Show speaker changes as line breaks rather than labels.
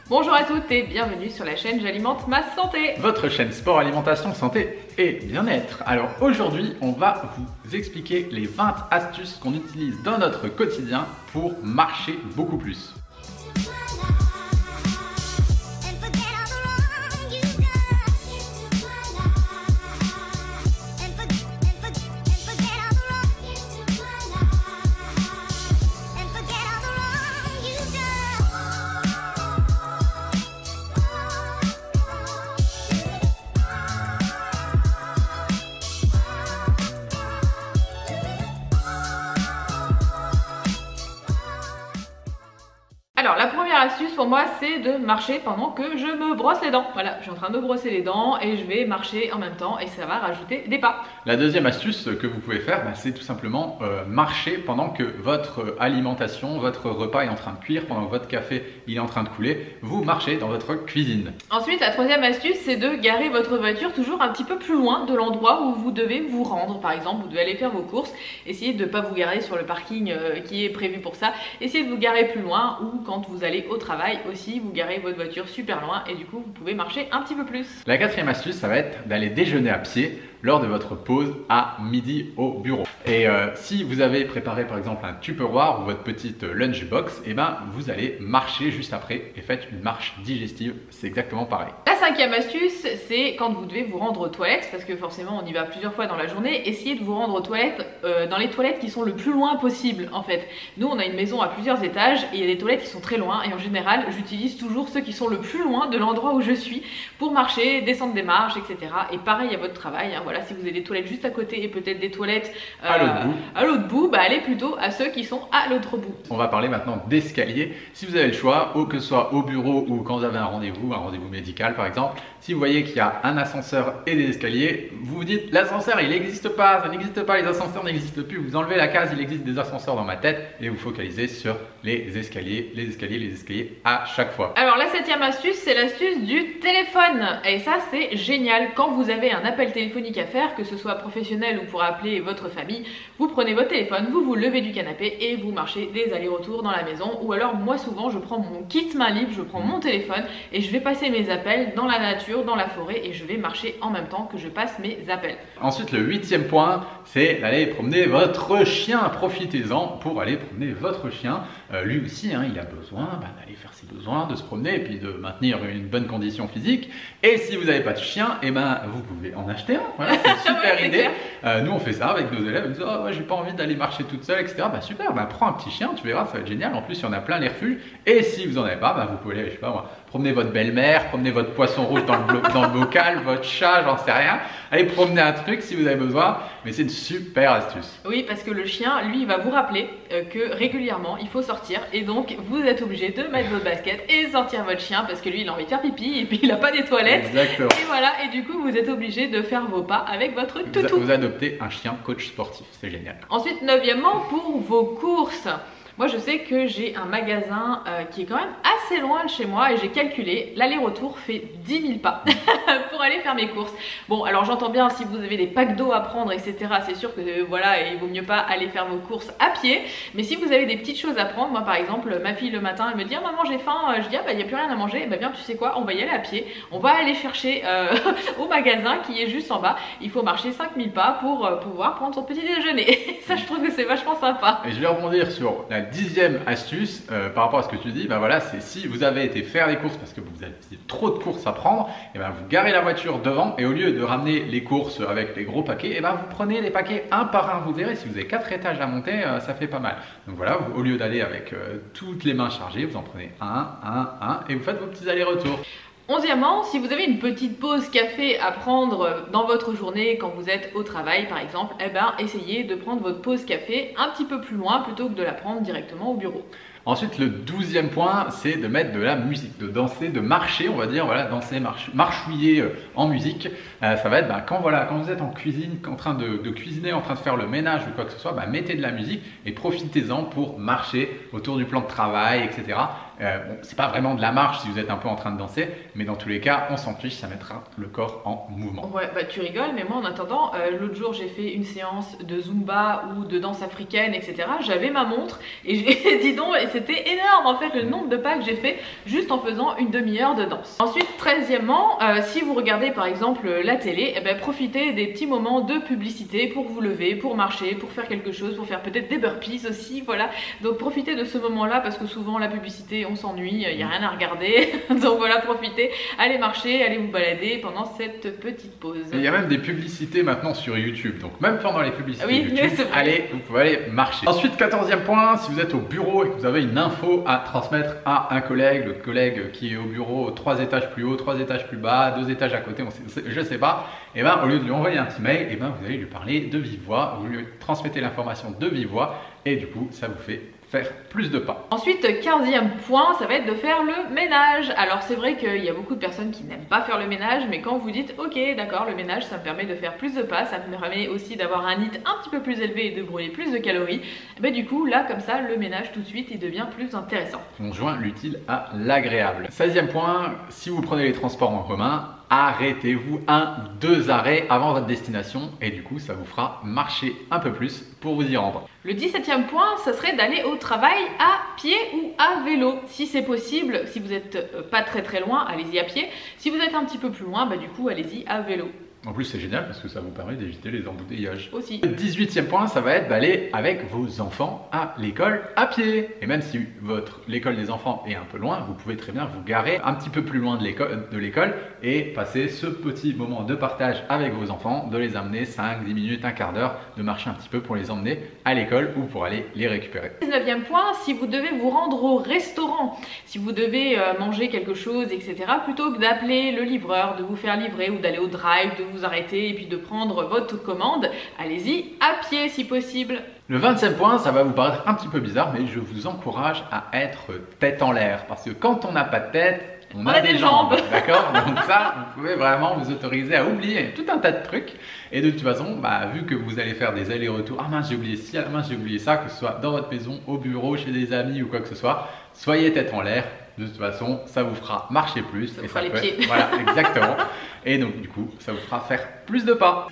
Bonjour à toutes et bienvenue sur la chaîne J'alimente ma santé.
Votre chaîne sport, alimentation, santé et bien-être. Alors aujourd'hui, on va vous expliquer les 20 astuces qu'on utilise dans notre quotidien pour marcher beaucoup plus.
Alors la première astuce pour moi c'est de marcher pendant que je me brosse les dents. Voilà, je suis en train de me brosser les dents et je vais marcher en même temps et ça va rajouter des pas.
La deuxième astuce que vous pouvez faire, c'est tout simplement marcher pendant que votre alimentation, votre repas est en train de cuire, pendant que votre café il est en train de couler. Vous marchez dans votre cuisine.
Ensuite, la troisième astuce c'est de garer votre voiture toujours un petit peu plus loin de l'endroit où vous devez vous rendre. Par exemple, vous devez aller faire vos courses, essayez de ne pas vous garer sur le parking qui est prévu pour ça. Essayez de vous garer plus loin ou quand vous allez au travail aussi, vous garez votre voiture super loin et du coup vous pouvez marcher un petit peu plus.
La quatrième astuce, ça va être d'aller déjeuner à pied lors de votre pause à midi au bureau. Et si vous avez préparé par exemple un Tupperware ou votre petite lunchbox, vous allez marcher juste après et faites une marche digestive, c'est exactement pareil.
La cinquième astuce, c'est quand vous devez vous rendre aux toilettes, parce que forcément on y va plusieurs fois dans la journée, essayez de vous rendre aux toilettes dans les toilettes qui sont le plus loin possible en fait. Nous on a une maison à plusieurs étages et il y a des toilettes qui sont très loin et en général j'utilise toujours ceux qui sont le plus loin de l'endroit où je suis pour marcher, descendre des marches, etc. Et pareil à votre travail, hein, voilà, si vous avez des toilettes juste à côté et peut-être des toilettes à l'autre bout, allez plutôt à ceux qui sont à l'autre bout.
On va parler maintenant d'escalier. Si vous avez le choix, ou que ce soit au bureau ou quand vous avez un rendez-vous médical par exemple, si vous voyez qu'il y a un ascenseur et des escaliers, vous vous dites l'ascenseur il n'existe pas, ça n'existe pas, les ascenseurs n'existent plus, vous enlevez la case, il existe des ascenseurs dans ma tête et vous focalisez sur les escaliers à chaque fois.
Alors la septième astuce, c'est l'astuce du téléphone et ça c'est génial. Quand vous avez un appel téléphonique à faire, que ce soit professionnel ou pour appeler votre famille, vous prenez votre téléphone, vous vous levez du canapé et vous marchez des allers-retours dans la maison. Ou alors moi souvent je prends mon kit main libre, je prends mon téléphone et je vais passer mes appels dans la nature, dans la forêt et je vais marcher en même temps que je passe mes appels.
Ensuite le huitième point, c'est d'aller promener votre chien. Profitez-en pour aller promener votre chien. Lui aussi il a besoin d'aller faire ses besoins, de se promener et puis de maintenir une bonne condition physique. Et si vous n'avez pas de chien, vous pouvez en acheter un. Voilà, c'est une super idée. Nous on fait ça avec nos élèves, ils disent oh, j'ai pas envie d'aller marcher toute seule, etc. Super, prends un petit chien, tu verras, ça va être génial. En plus il y en a plein les refuges. Et si vous en avez pas, vous pouvez aller, je sais pas moi, promener votre belle-mère, promener votre poisson rouge dans le bocal, votre chat, j'en sais rien. Allez promener un truc si vous avez besoin, mais c'est une super astuce.
Oui, parce que le chien, lui, il va vous rappeler que régulièrement, il faut sortir et donc vous êtes obligé de mettre votre basket et sortir votre chien parce que lui, il a envie de faire pipi et puis il n'a pas des toilettes.
Exactement.
Et voilà, et du coup, vous êtes obligé de faire vos pas avec votre toutou.
Vous adoptez un chien coach sportif, c'est génial.
Ensuite, neuvièmement, pour vos courses. Moi je sais que j'ai un magasin qui est quand même assez loin de chez moi et j'ai calculé, l'aller-retour fait 10 000 pas pour aller faire mes courses. Bon alors j'entends bien si vous avez des packs d'eau à prendre etc, c'est sûr que voilà il vaut mieux pas aller faire vos courses à pied, mais si vous avez des petites choses à prendre, moi par exemple ma fille le matin elle me dit oh, maman j'ai faim, je dis il n'y a plus rien à manger, bien tu sais quoi, on va y aller à pied, on va aller chercher au magasin qui est juste en bas, il faut marcher 5000 pas pour pouvoir prendre son petit déjeuner. Ça je trouve que c'est vachement sympa.
Et je vais rebondir sur la 10e astuce par rapport à ce que tu dis, c'est si vous avez été faire les courses parce que vous avez trop de courses à prendre, vous garez la voiture devant et au lieu de ramener les courses avec les gros paquets, vous prenez les paquets un par un, vous verrez si vous avez 4 étages à monter, ça fait pas mal. Donc voilà, au lieu d'aller avec toutes les mains chargées, vous en prenez un et vous faites vos petits allers-retours.
Onzièmement, si vous avez une petite pause café à prendre dans votre journée quand vous êtes au travail par exemple, essayez de prendre votre pause café un petit peu plus loin plutôt que de la prendre directement au bureau.
Ensuite, le 12e point, c'est de mettre de la musique, de danser, de marcher, on va dire, voilà, danser, marchouiller en musique. Ça va être quand vous êtes en cuisine, en train de cuisiner, en train de faire le ménage ou quoi que ce soit, mettez de la musique et profitez-en pour marcher autour du plan de travail, etc. Bon, c'est pas vraiment de la marche si vous êtes un peu en train de danser, mais dans tous les cas, on s'en fiche, ça mettra le corps en mouvement.
Ouais, bah tu rigoles, mais moi en attendant, l'autre jour j'ai fait une séance de Zumba ou de danse africaine, etc. J'avais ma montre et j'ai dis donc, et c'était énorme en fait le nombre de pas que j'ai fait juste en faisant une demi-heure de danse. Ensuite, 13e, si vous regardez par exemple la télé, eh ben, profitez des petits moments de publicité pour vous lever, pour marcher, pour faire quelque chose, pour faire peut-être des burpees aussi, voilà. Donc profitez de ce moment-là parce que souvent la publicité, on s'ennuie, il n'y a rien à regarder. Donc voilà, profitez, allez marcher, allez vous balader pendant cette petite pause.
Il y a même des publicités maintenant sur YouTube, donc même pendant les publicités YouTube, vous pouvez aller marcher. Ensuite, 14e point, si vous êtes au bureau et que vous avez une info à transmettre à un collègue, le collègue qui est au bureau 3 étages plus haut, 3 étages plus bas, 2 étages à côté, je sais pas, et ben au lieu de lui envoyer un petit mail, et ben vous allez lui parler de vive voix, vous lui transmettez l'information de vive voix, et du coup ça vous fait faire plus de pas.
Ensuite, 15e point, ça va être de faire le ménage. Alors c'est vrai qu'il y a beaucoup de personnes qui n'aiment pas faire le ménage, mais quand vous dites ok d'accord, le ménage ça me permet de faire plus de pas, ça me permet aussi d'avoir un NEAT un petit peu plus élevé et de brûler plus de calories, et du coup là comme ça le ménage tout de suite il devient plus intéressant.
On joint l'utile à l'agréable. 16e point, si vous prenez les transports en commun, arrêtez-vous 2 arrêts avant votre destination et du coup ça vous fera marcher un peu plus pour vous y rendre.
Le 17e point, ça serait d'aller au travail à pied ou à vélo. Si c'est possible, si vous n'êtes pas très loin, allez-y à pied. Si vous êtes un petit peu plus loin, du coup allez-y à vélo.
En plus, c'est génial parce que ça vous permet d'éviter les embouteillages.
Aussi.
Le 18e point, ça va être d'aller avec vos enfants à l'école à pied. Et même si l'école des enfants est un peu loin, vous pouvez très bien vous garer un petit peu plus loin de l'école et passer ce petit moment de partage avec vos enfants, de les amener 5, 10 minutes, un quart d'heure, de marcher un petit peu pour les emmener à l'école ou pour aller les récupérer.
19e point, si vous devez vous rendre au restaurant, si vous devez manger quelque chose, etc., plutôt que d'appeler le livreur, de vous faire livrer ou d'aller au drive, de vous arrêter et puis de prendre votre commande, allez-y à pied si possible.
Le 20e point, ça va vous paraître un petit peu bizarre, mais je vous encourage à être tête en l'air parce que quand on n'a pas de tête, on a des jambes, d'accord? Donc ça, vous pouvez vraiment vous autoriser à oublier tout un tas de trucs. Et de toute façon, vu que vous allez faire des allers-retours, ah mince j'ai oublié ci, ah mince j'ai oublié ça, que ce soit dans votre maison, au bureau, chez des amis ou quoi que ce soit, soyez tête en l'air. De toute façon, ça vous fera marcher plus.
Ça vous fera les pieds.
Voilà, exactement. Et donc du coup, ça vous fera faire plus de pas.